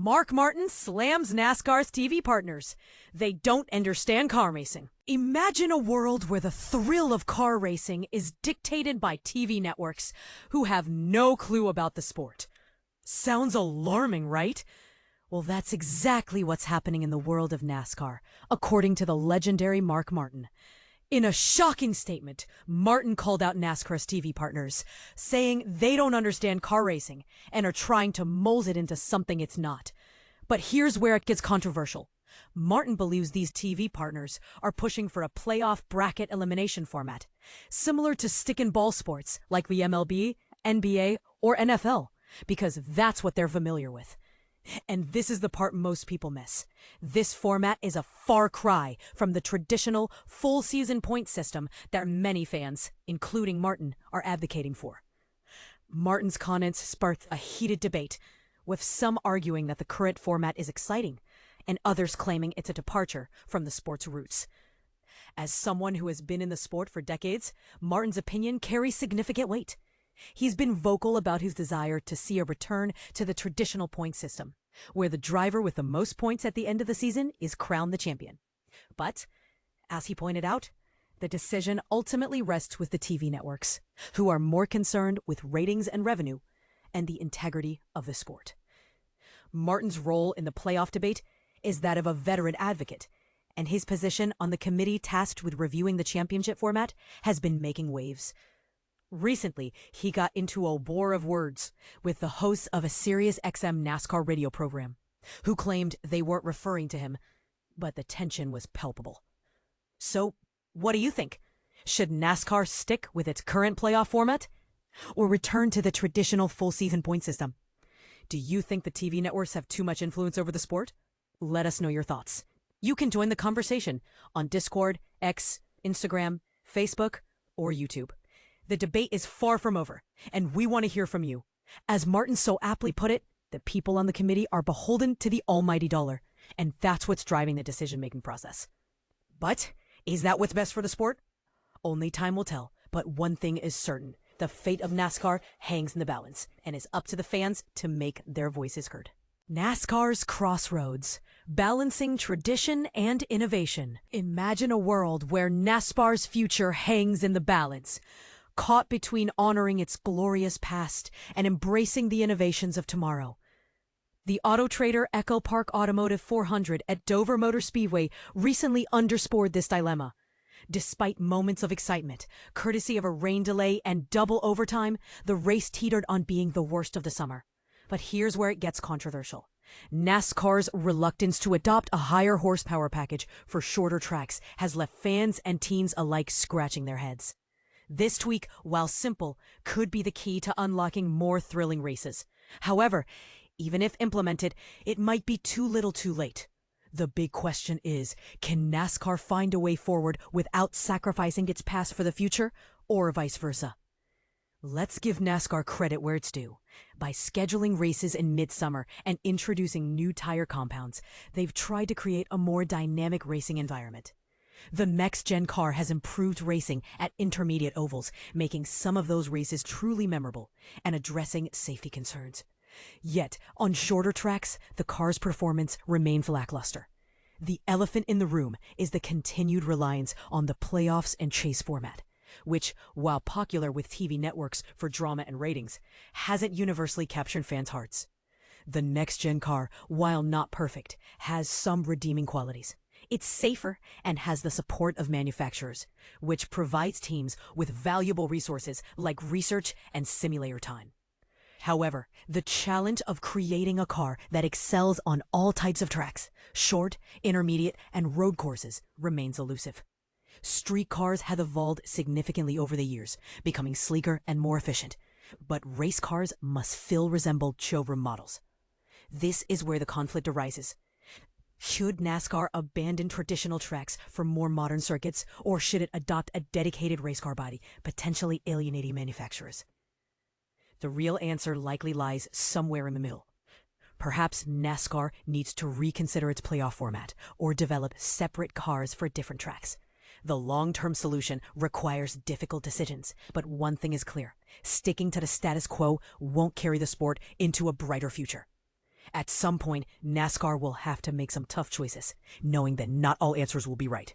Mark Martin slams NASCAR's TV partners. They don't understand car racing. Imagine a world where the thrill of car racing is dictated by TV networks who have no clue about the sport. Sounds alarming, right? Well, that's exactly what's happening in the world of NASCAR, according to the legendary Mark Martin. In a shocking statement, Martin called out NASCAR's TV partners, saying they don't understand car racing and are trying to mold it into something it's not. But here's where it gets controversial. Martin believes these TV partners are pushing for a playoff bracket elimination format, similar to stick and ball sports like the MLB, NBA, or NFL, because that's what they're familiar with. And this is the part most people miss. This format is a far cry from the traditional full-season point system that many fans, including Martin, are advocating for. Martin's comments sparked a heated debate, with some arguing that the current format is exciting, and others claiming it's a departure from the sport's roots. As someone who has been in the sport for decades, Martin's opinion carries significant weight. He's been vocal about his desire to see a return to the traditional point system, where the driver with the most points at the end of the season is crowned the champion. But, as he pointed out, the decision ultimately rests with the TV networks, who are more concerned with ratings and revenue and the integrity of the sport. Martin's role in the playoff debate is that of a veteran advocate, and his position on the committee tasked with reviewing the championship format has been making waves. Recently, he got into a war of words with the hosts of a Sirius XM NASCAR radio program, who claimed they weren't referring to him, but the tension was palpable. So, what do you think? Should NASCAR stick with its current playoff format, or return to the traditional full-season point system? Do you think the TV networks have too much influence over the sport? Let us know your thoughts. You can join the conversation on Discord, X, Instagram, Facebook, or YouTube. The debate is far from over, and we want to hear from you. As Martin so aptly put it, the people on the committee are beholden to the almighty dollar, and that's what's driving the decision-making process. But is that what's best for the sport? Only time will tell, but one thing is certain. The fate of NASCAR hangs in the balance, and is up to the fans to make their voices heard. NASCAR's Crossroads, balancing tradition and innovation. Imagine a world where NASCAR's future hangs in the balance, caught between honoring its glorious past and embracing the innovations of tomorrow. The Auto Trader Echo Park Automotive 400 at Dover Motor Speedway recently underscored this dilemma. Despite moments of excitement, courtesy of a rain delay and double overtime, the race teetered on being the worst of the summer. But here's where it gets controversial. NASCAR's reluctance to adopt a higher horsepower package for shorter tracks has left fans and teams alike scratching their heads. This tweak, while simple, could be the key to unlocking more thrilling races. However, even if implemented, it might be too little too late. The big question is, can NASCAR find a way forward without sacrificing its past for the future, or vice versa? Let's give NASCAR credit where it's due. By scheduling races in midsummer and introducing new tire compounds, they've tried to create a more dynamic racing environment. The next-gen car has improved racing at intermediate ovals, making some of those races truly memorable and addressing safety concerns. Yet, on shorter tracks, the car's performance remains lackluster. The elephant in the room is the continued reliance on the playoffs and chase format, which, while popular with TV networks for drama and ratings, hasn't universally captured fans' hearts. The next-gen car, while not perfect, has some redeeming qualities. It's safer and has the support of manufacturers, which provides teams with valuable resources like research and simulator time. However, the challenge of creating a car that excels on all types of tracks, short, intermediate, and road courses, remains elusive. Street cars have evolved significantly over the years, becoming sleeker and more efficient, but race cars must still resemble showroom models. This is where the conflict arises. Should NASCAR abandon traditional tracks for more modern circuits, or should it adopt a dedicated race car body, potentially alienating manufacturers? The real answer likely lies somewhere in the middle. Perhaps NASCAR needs to reconsider its playoff format, or develop separate cars for different tracks. The long-term solution requires difficult decisions, but one thing is clear: sticking to the status quo won't carry the sport into a brighter future. At some point, NASCAR will have to make some tough choices, knowing that not all answers will be right.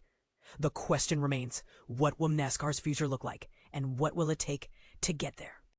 The question remains, what will NASCAR's future look like, and what will it take to get there?